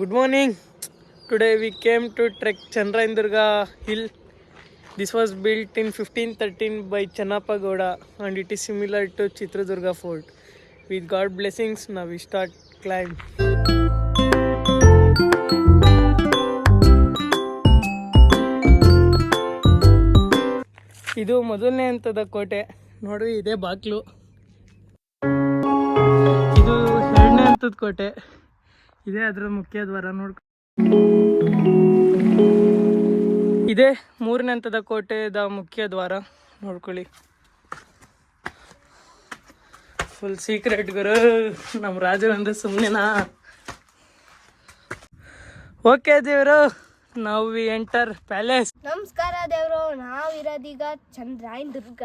Good morning. Today we came to trek Chandrayana hill. This was built in 1513 by Channappa Gowda and it is similar to Chitradurga fort. With God blessings, now we start climb. ಇದು ಮೊದಲನೇ ಹಂತದ ಕೋಟೆ ನೋಡಿ, ಇದೇ ಬಾಕ್ಲು. ಇದು ಎರಡನೇ ಹಂತದ ಕೋಟೆ, ಇದೇ ಅದರ ಮುಖ್ಯ ದ್ವಾರ. ಇದೇ ಮೂರನೇ ಹಂತದ ಕೋಟೆದ ಮುಖ್ಯ ದ್ವಾರ, ನೋಡ್ಕೊಳ್ಳಿ. ಫುಲ್ ಸೀಕ್ರೆಟ್ ಗುರು, ನಮ್ಮ ರಾಜರು ಅಂದ್ರೆ ಸುಮ್ಮನೆನಾ? ಓಕೆ ದೇವರು, ನಾವು ವಿ ಎಂಟರ್ ಪ್ಯಾಲೇಸ್. ನಮಸ್ಕಾರ ದೇವ್ರು, ನಾವಿರೋದೀಗ ಚಂದ್ರಾಯನ ದುರ್ಗ.